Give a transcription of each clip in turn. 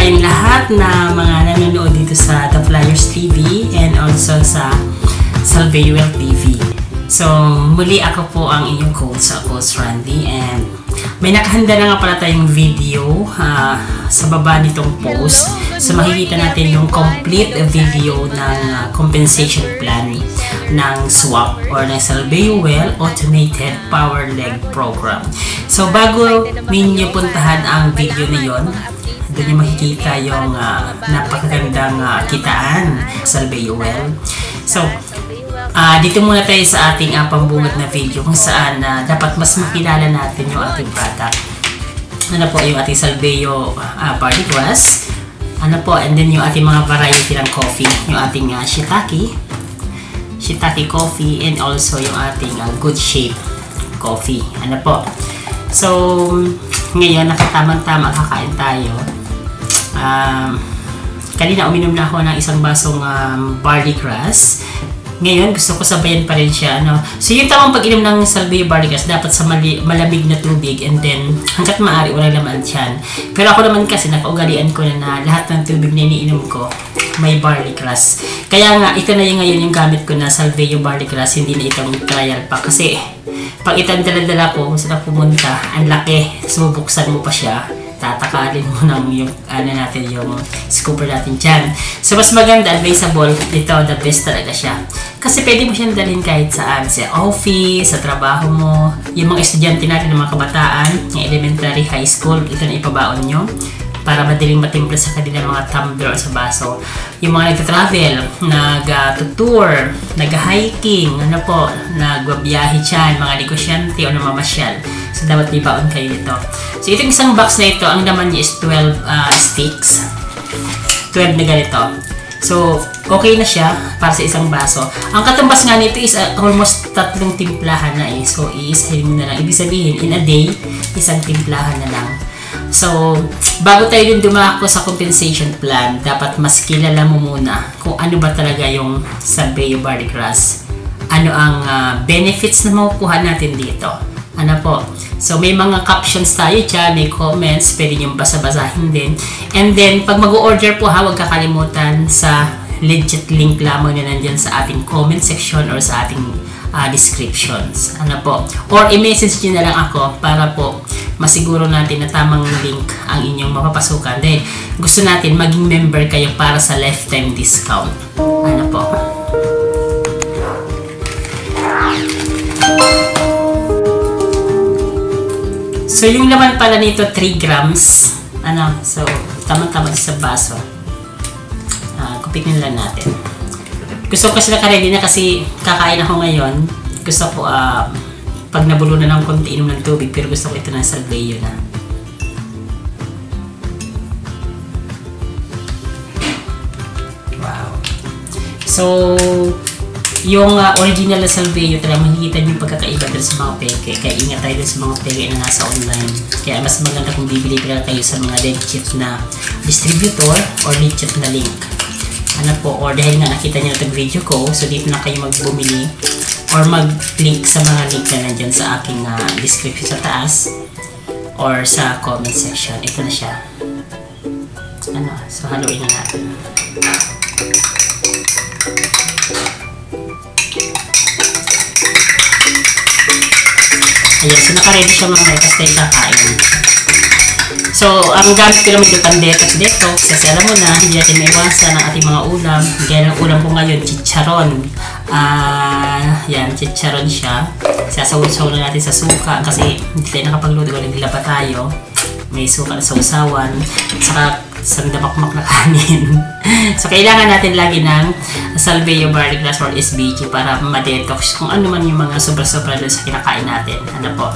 tayong lahat na mga nanonood dito sa The Flyers TV and also sa Salveyo TV. So, muli ako po ang inyong coach, Coach Randy, and may nakahanda na nga pala tayong video sa baba nitong post. So, makikita natin yung complete video ng compensation plan ng SWAP or ng Salveyo Automated Power Leg Program. So, bago ninyo puntahan ang video na yon, doon yung makikita yung napakagandang kitaan sa Salveyo. So, dito muna tayo sa ating pambungad na video kung saan dapat mas makilala natin yung ating product. Ano po yung ating Salveyo Barley Grass. Ano po, and then yung ating mga variety ng coffee. Yung ating Shiitake coffee, and also yung ating Good Shape coffee. Ano po. So, ngayon nakatamang-tama kakain tayo. Kanina uminom na ako ng isang basong barley grass. Ngayon, gusto ko sabayan pa rin siya. So, yung tamang pag-inom ng Salveyo Barley Grass, dapat sa malamig na tubig, and then, hanggat maaari, walang laman dyan. Pero ako naman kasi, nakaugalian ko na lahat ng tubig na iniinom ko, may barley grass. Kaya nga, ito na yung ngayon yung gamit ko na Salveyo Barley Grass, hindi na itong trial pa. Kasi, pag itang dala-dala ko, kung saan pumunta, ang laki, sumubuksan mo pa siya, tatakalin mo ng yung yung scooper natin dyan. So, mas maganda, advisable, ito, the best talaga siya. Kasi pwede mo siyang dalhin kahit saan, sa office, sa trabaho mo, yung mga estudyante natin, ng mga kabataan, yung elementary, high school, ito na ipabaon nyo para madaling matimpla sa kanilang mga tumbler sa baso. Yung mga nagta-travel, nag-tour, nag-hiking, nagbabiyahe dyan, mga negosyante o namamasyal. So, dapat ibaon kayo nito. So, itong isang box na ito, ang naman niya is 12 sticks. 12 na ganito. So, okay na siya para sa isang baso. Ang katumbas nga nito is almost 3 timplahan na eh. So, iisahin mo na lang. Ibig sabihin, in a day, isang timplahan na lang. So, bago tayo din dumako sa compensation plan, dapat mas kilala mo muna kung ano ba talaga yung Salveyo Barley Grass. Ano ang benefits na makukuha natin dito. Ano po? So, may mga captions tayo dyan, may comments, pwede nyo basa-basahin din. And then, pag mag-order po huwag kakalimutan sa legit link lamang na nandyan sa ating comment section or sa ating descriptions. Ano po? Or i-message nyo na lang ako para po masiguro natin na tamang link ang inyong mapapasukan. Dahil gusto natin maging member kayo para sa lifetime discount. Ano po? So, yung laman pala nito, 3 grams. So, tamang-tama sa baso. Kupitin lang natin. Gusto ko sila ka-ready na kasi kakain ako ngayon. Gusto ko, pag nabulo na ng konti, inom ng tubig. Pero gusto ko ito ng Salveyo na. Wow. So, yung original na Salveyo, talagang makikita niyo yung pagkakaiba dun sa mga peke. Kaya ingat tayo dun sa mga peke na nasa online. Kaya mas maganda kung bibili kayo sa mga legit na distributor or legit na link. Ano po, or dahil nga nakita niyo na itong video ko, so dito na kayo magbumili or mag-link sa mga link na nandyan sa aking description sa taas or sa comment section. Ito na siya. So haluin na natin. Ayan, so naka-ready siya mga itas tayo kakain. So, ang gamit ko naman yung pan-detox. Kasi alam mo na, hindi natin maiwasan ang ating mga ulam. Gaya ng ulam ko ngayon, chicharon. Yan, chicharon siya. Sasaw-saw na natin sa suka kasi hindi tayo nakapagluto. Nagdila pa tayo. May suka na sausawan. Saka sandamakmak na kanin. So, kailangan natin lagi ng Salveyo Barley Grass or SBG para ma-detox kung ano man yung mga sobra-sobra doon sa kinakain natin. Ano po?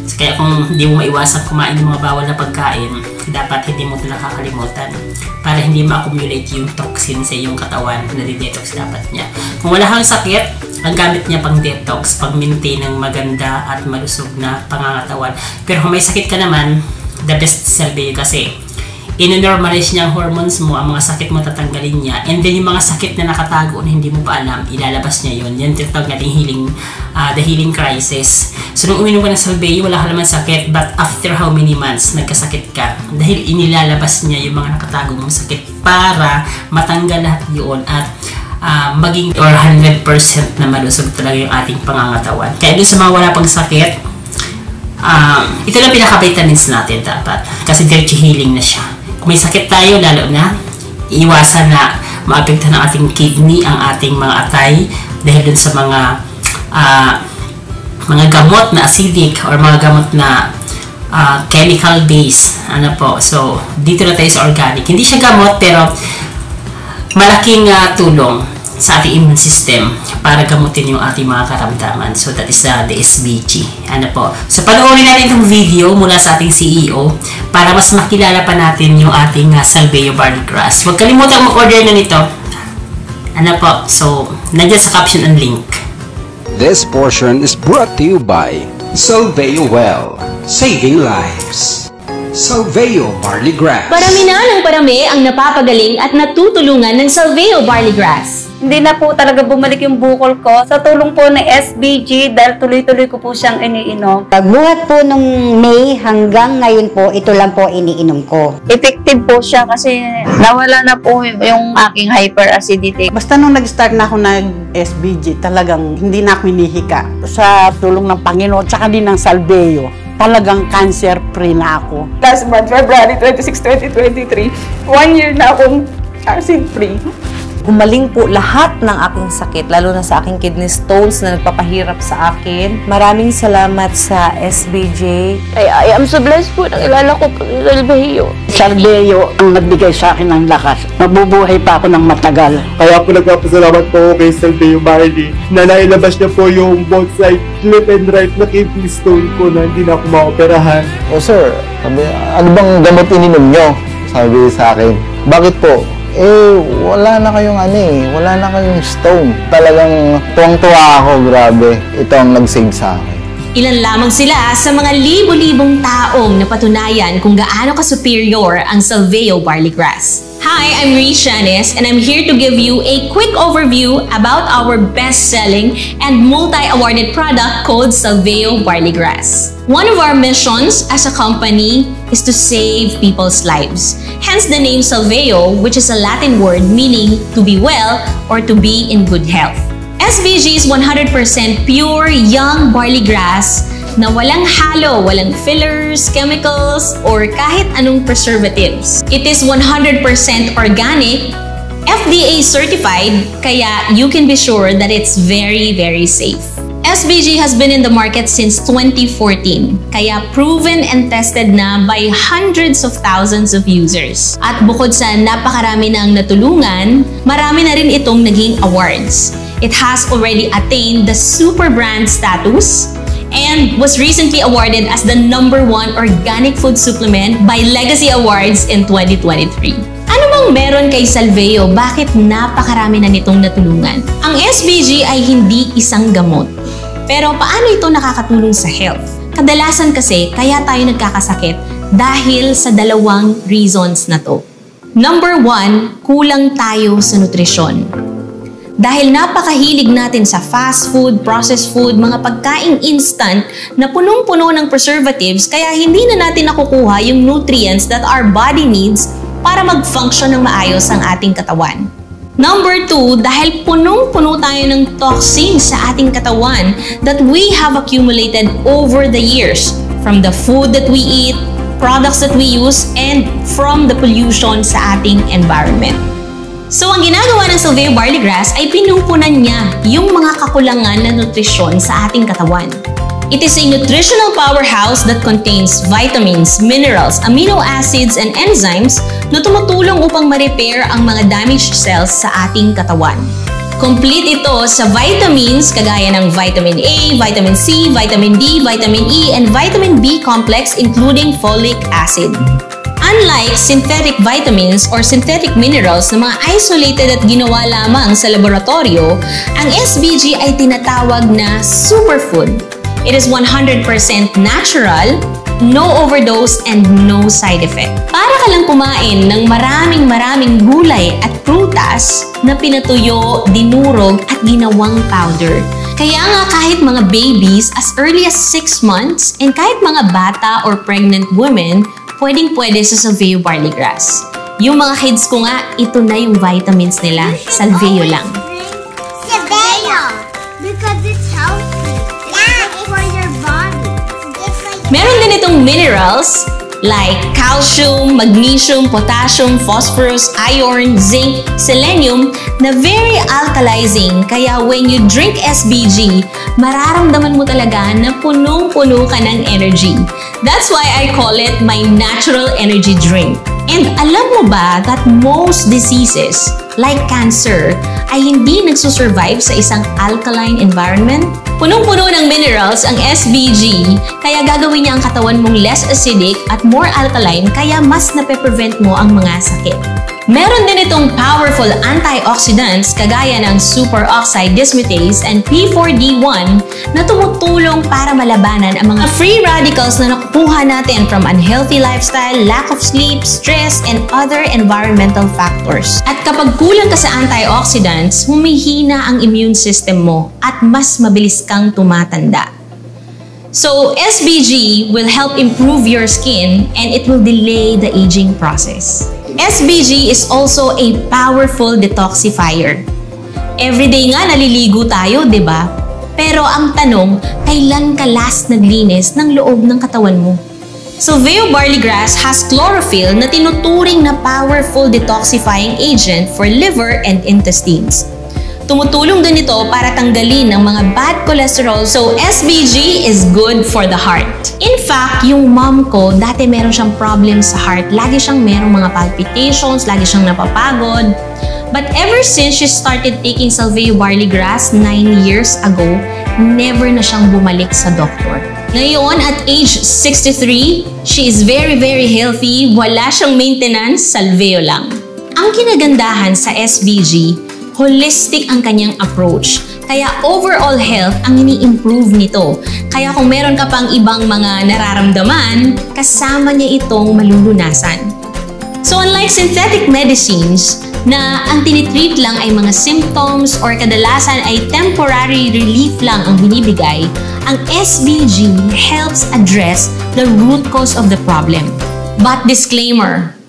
So, kaya kung hindi mo maiwasan kumain ng mga bawal na pagkain, dapat hindi mo ito nakakalimutan para hindi ma-accumulate yung toxin sa iyong katawan na di-detox dapat niya. Kung wala kang sakit, ang gamit niya pang detox, pang maintain ng maganda at malusog na pangangatawan. Pero kung may sakit ka naman, the best Salveyo kasi ino-normalize niya ang hormones mo, ang mga sakit mo tatanggalin niya, and then yung mga sakit na nakatago na hindi mo pa alam, ilalabas niya yun. Yan tinatawag natin the healing crisis. So nung uminom ka ng salveyo, wala ka naman sakit, but after how many months nagkasakit ka? Dahil inilalabas niya yung mga nakatago mong sakit para matanggal lahat yun at maging 100% na malusog talaga yung ating pangangatawan. Kaya doon sa mga wala pang sakit, ito lang pinaka-vitamins natin dapat. Kasi dirty healing na siya. Kung may sakit tayo, lalo na, iiwasan na maapektuhan ng ating kidney, ang ating mga atay, dahil dun sa mga gamot na acidic or mga gamot na chemical base. Ano po? So, dito na tayo sa organic. Hindi siya gamot, pero malaking tulong sa ating immune system para gamutin yung ating mga karamdaman. So, that is the SBG. Ano po? So, panoorin natin itong video mula sa ating CEO para mas makilala pa natin yung ating Salveyo Barley Grass. Huwag kalimutan mag-order na nito. Ano po? So, nandiyan sa caption ang link. This portion is brought to you by Salveyo Well, saving lives. Salveyo Barley Grass. Parami na ng parami ang napapagaling at natutulungan ng Salveyo Barley Grass. Hindi na po talaga bumalik yung bukol ko sa tulong po ng SBG dahil tuloy-tuloy ko po siyang iniinom. Pagbuhat po nung May hanggang ngayon po, ito lang po iniinom ko. Effective po siya kasi nawala na po yung aking hyperacidity. Basta nung nag-start na ako nag-SBG, talagang hindi na ako hinihika. Sa tulong ng Panginoon, tsaka din ng Salveyo, talagang cancer-free na ako. Last month, February 26, 2023, 1 year na akong acid-free. Gumaling po lahat ng aking sakit, lalo na sa aking kidney stones na nagpapahirap sa akin. Maraming salamat sa SBJ. I am so blessed po nang ilala ko po si Salveyo. Salveyo ang nagbigay sa akin ng lakas. Mabubuhay pa ako ng matagal. Kaya po nagpapasalamat po ako kay Salveyo Barley na nailabas niya po yung both side left and right na kidney stone ko na hindi na ako maoperahan. O sir, sabi, ano bang gamot ininom nyo? Sabi sa akin. Bakit po? Wala na kayong wala na kayong stone. Talagang tuwang-tuwa ako, grabe. Ito ang nag-save sa akin. Ilan lamang sila sa mga libo-libong taong napatunayan kung gaano ka-superior ang Salveyo Barley Grass. Hi, I'm Reese Shanes and I'm here to give you a quick overview about our best-selling and multi-awarded product called Salveyo Barley Grass. One of our missions as a company is to save people's lives. Hence the name Salveyo, which is a Latin word meaning to be well or to be in good health. SBG is 100% pure young barley grass na walang halo, walang fillers, chemicals, or kahit anong preservatives. It is 100% organic, FDA certified, kaya you can be sure that it's very, very safe. SBG has been in the market since 2014, kaya proven and tested na by hundreds of thousands of users. At bukod sa napakarami ng natulungan, marami na rin itong naging awards. It has already attained the super brand status and was recently awarded as the #1 organic food supplement by Legacy Awards in 2023. Ano bang meron kay Salveyo? Bakit napakarami na nitong natulungan? Ang SBG ay hindi isang gamot. Pero paano ito nakakatulong sa health? Kadalasan kasi kaya tayo nagkakasakit dahil sa dalawang reasons na to. Number 1, kulang tayo sa nutrisyon. Dahil napakahilig natin sa fast food, processed food, mga pagkaing instant na punong-puno ng preservatives kaya hindi na natin nakukuha yung nutrients that our body needs para mag-function ng maayos ang ating katawan. Number 2, dahil punong-puno tayo ng toxins sa ating katawan that we have accumulated over the years from the food that we eat, products that we use, and from the pollution sa ating environment. So, ang ginagawa ng Salveyo Barley Grass ay pinupunan niya yung mga kakulangan na nutrisyon sa ating katawan. It is a nutritional powerhouse that contains vitamins, minerals, amino acids, and enzymes na tumutulong upang ma-repair ang mga damaged cells sa ating katawan. Complete ito sa vitamins kagaya ng vitamin A, vitamin C, vitamin D, vitamin E, and vitamin B complex including folic acid. Unlike synthetic vitamins or synthetic minerals na mga isolated at ginawa lamang sa laboratorio, ang SBG ay tinatawag na superfood. It is 100% natural, no overdose, and no side effect. Para ka lang kumain ng maraming gulay at prutas na pinatuyo, dinurog, at ginawang powder. Kaya nga kahit mga babies as early as 6 months and kahit mga bata or pregnant women, pwedeng-pwede sa Salveo Barley Grass. Yung mga kids ko nga, ito na yung vitamins nila. Salveo lang. Salveo! Because it's healthy. It's for your body. Meron din itong minerals like calcium, magnesium, potassium, phosphorus, iron, zinc, selenium na very alkalizing. Kaya when you drink SBG, mararamdaman mo talaga na punong-puno ka ng energy. That's why I call it my natural energy drink. And alam mo ba that most diseases like cancer ay hindi nagsusurvive sa isang alkaline environment? Punong-puno ng minerals ang SBG, kaya gagawin niya ang katawan mong less acidic at more alkaline, kaya mas nape-prevent mo ang mga sakit. Meron din itong powerful antioxidants kagaya ng superoxide dismutase and P4D1 na tumutulong para malabanan ang mga free radicals na nakukuha natin from unhealthy lifestyle, lack of sleep, stress, and other environmental factors. At kapag kulang ka sa antioxidants, humihina ang immune system mo at mas mabilis kang tumatanda. So, SBG will help improve your skin and it will delay the aging process. SBG is also a powerful detoxifier. Everyday nga naliligo tayo, 'di ba? Pero ang tanong, kailan ka last naglinis ng loob ng katawan mo? Salveo Barley Grass has chlorophyll na tinuturing na powerful detoxifying agent for liver and intestines. Tumutulong din ito para tanggalin ang mga bad cholesterol, so SBG is good for the heart. In fact, yung mom ko, dati meron siyang problem sa heart. Lagi siyang merong mga palpitations, lagi siyang napapagod. But ever since she started taking Salveo Barley Grass 9 years ago, never na siyang bumalik sa doktor. Ngayon, at age 63, she is very healthy, wala siyang maintenance, Salveo lang. Ang kinagandahan sa SBG, holistic ang kanyang approach. Kaya overall health ang ini-improve nito. Kaya kung meron ka pang ibang mga nararamdaman, kasama niya itong malulunasan. So unlike synthetic medicines, na ang tinitreat lang ay mga symptoms or kadalasan ay temporary relief lang ang binibigay, ang SBG helps address the root cause of the problem. But disclaimer,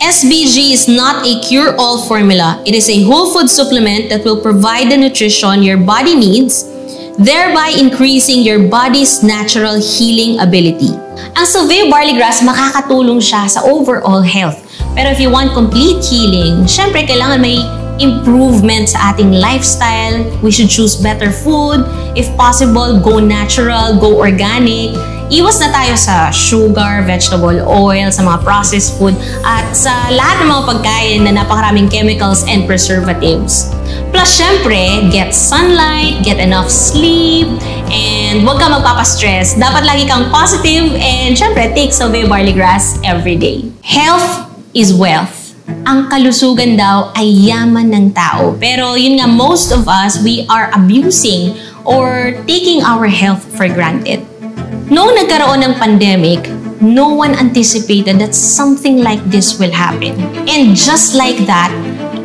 SBG is not a cure-all formula. It is a whole food supplement that will provide the nutrition your body needs, thereby increasing your body's natural healing ability. Ang Salveo Barley Grass, makakatulong siya sa overall health. Pero if you want complete healing, syempre kailangan may improvement sa ating lifestyle. We should choose better food. If possible, go natural, go organic. Iwas na tayo sa sugar, vegetable oil, sa mga processed food, at sa lahat ng mga pagkain na napakaraming chemicals and preservatives. Plus, syempre, get sunlight, get enough sleep, and huwag ka magpapastress. Dapat lagi kang positive, and syempre, take Salveo Barley Grass every day. Health is wealth. Ang kalusugan daw ay yaman ng tao. Pero yun nga, most of us, we are abusing or taking our health for granted. Noong nagkaroon ng pandemic, no one anticipated that something like this will happen. And just like that,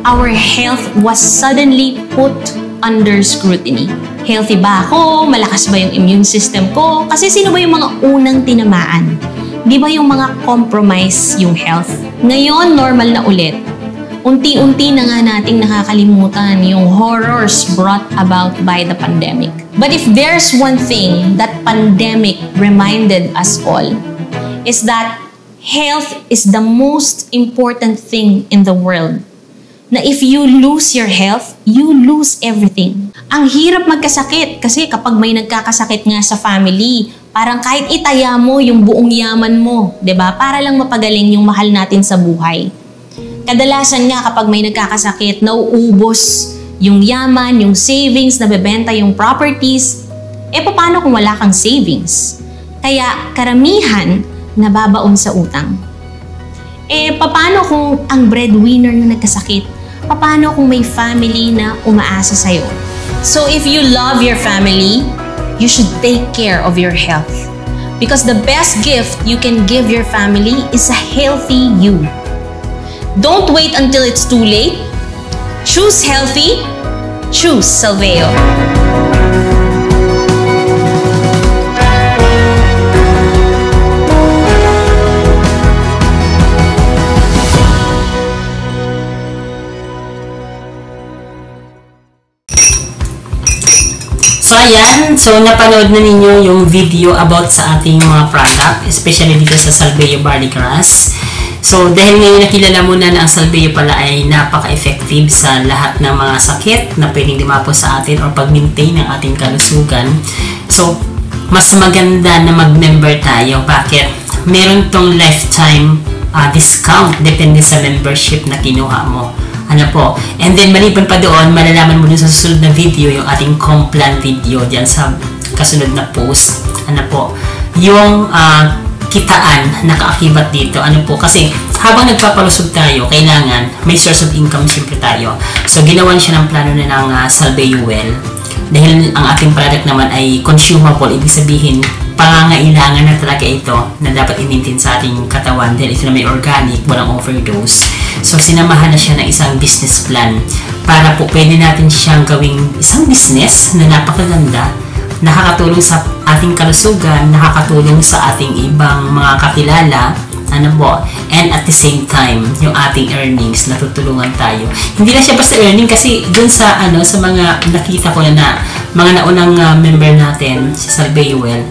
our health was suddenly put under scrutiny. Healthy ba ako? Malakas ba yung immune system ko? Kasi sino ba yung mga unang tinamaan? Di ba yung mga compromise yung health? Ngayon, normal na ulit. Unti-unti na nga nating nakakalimutan yung horrors brought about by the pandemic. But if there's one thing that pandemic reminded us all, is that health is the most important thing in the world. Na if you lose your health, you lose everything. Ang hirap magkasakit kasi kapag may nagkakasakit nga sa family, parang kahit itaya mo yung buong yaman mo, 'di ba? Para lang mapagaling yung mahal natin sa buhay. Kadalasan nga kapag may nagkakasakit, nauubos yung yaman, yung savings, nabebenta yung properties. Paano kung wala kang savings? Kaya karamihan nababaon sa utang. Paano kung ang breadwinner na nagkasakit? Paano kung may family na umaasa sa'yo? So if you love your family, you should take care of your health. Because the best gift you can give your family is a healthy you. Don't wait until it's too late. Choose healthy. Choose Salveo. So ayan, so napanood na ninyo yung video about sa ating mga product, especially dito sa Salveo Barley Grass. So dahil ngayon nakilala mo na ang Salveo pala ay napaka-effective sa lahat ng mga sakit na pwedeng dumapo sa atin or pag-maintain ng ating kalusugan. So mas maganda na mag-member tayo. Bakit? Meron tong lifetime discount depende sa membership na kinuha mo. Ano po? And then, maliban pa doon, malalaman mo dun sa susunod na video, yung ating Complan video dyan sa kasunod na post. Ano po? Yung kitaan na kaakibat dito. Ano po? Kasi, habang nagpapalusog tayo, kailangan may source of income siyempre tayo. So, ginawan siya ng plano na ng Salveo Well. Dahil ang ating product naman ay consumable, ibig sabihin, pangangailangan na talaga ito na dapat i-maintain sa ating katawan dahil ito na may organic, walang overdose. So, sinamahan na siya ng isang business plan para po pwede natin siyang gawing isang business na napakaganda, nakakatulong sa ating kalusugan, nakakatulong sa ating ibang mga kakilala, ano po, and at the same time, yung ating earnings, natutulungan tayo. Hindi na siya basta earning kasi dun sa, sa mga nakita ko na mga naunang member natin sa Salveo Well,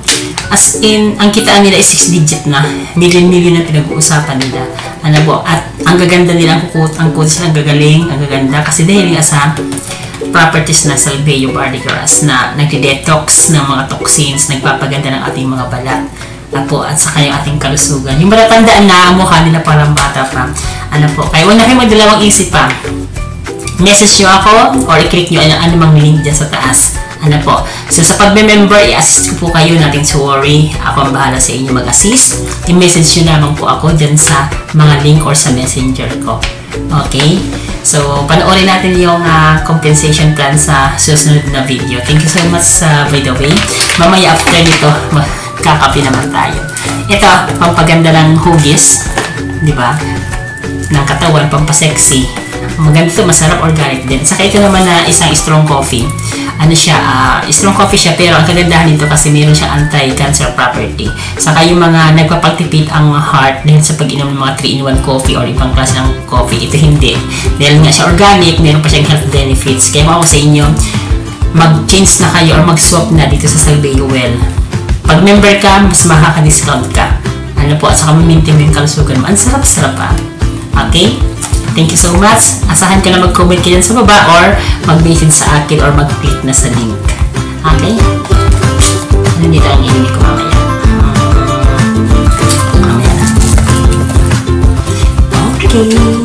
as in, ang kitaan nila is 6 digit na. Million-million na pinag-uusapan nila. Ano po? At ang gaganda nila, ang quotes nila, ang gagaling, ang gaganda. Kasi dahil nga sa properties na Salveo Barley Grass na nagde-detox ng mga toxins, nagpapaganda ng ating mga balat. At saka yung ating kalusugan. Yung matatandaan na ang mukha nila parang bata pa. Ano po? Kaya huwag na kayo magdalawang isip pa. Message nyo ako or i-click nyo ang anumang link dyan sa taas. Ano po? So, sa pag-member, i-assist ko po kayo, natin to worry. Ako ang bahala sa inyo mag-assist. I-message nyo naman po ako dyan sa mga link or sa messenger ko. Okay? So, panoorin natin yung compensation plan sa susunod na video. Thank you so much by the way. Mamaya after nito, kakapi naman tayo. Ito, pampaganda ng hugis. Diba? Ng katawan, pampasexy. Maganda ito, masarap, organic din. Saka ito naman na isang strong coffee. Ano siya, strong coffee siya, pero ang kagandahan nito kasi meron siyang anti-cancer property. Saka yung mga nagpapagtipid ang heart dahil sa pag-inom ng mga 3-in-1 coffee or ibang klase ng coffee, ito hindi. Dahil nga siya organic, meron pa siyang health benefits. Kaya ako sa inyo, mag-change na kayo or mag-swap na dito sa Salveo Well. Pag member ka, mas makaka-discount ka. Ano po, at saka ma-maintain yung kalusugan mo. Ang sarap-sarap pa. Okay? Thank you so much. Asahan ko na mag-comment ka dyan sa baba or mag-message sa akin or mag-click na sa link. Okay? Nandito ang inig ko mamaya. Mamaya na. Okay.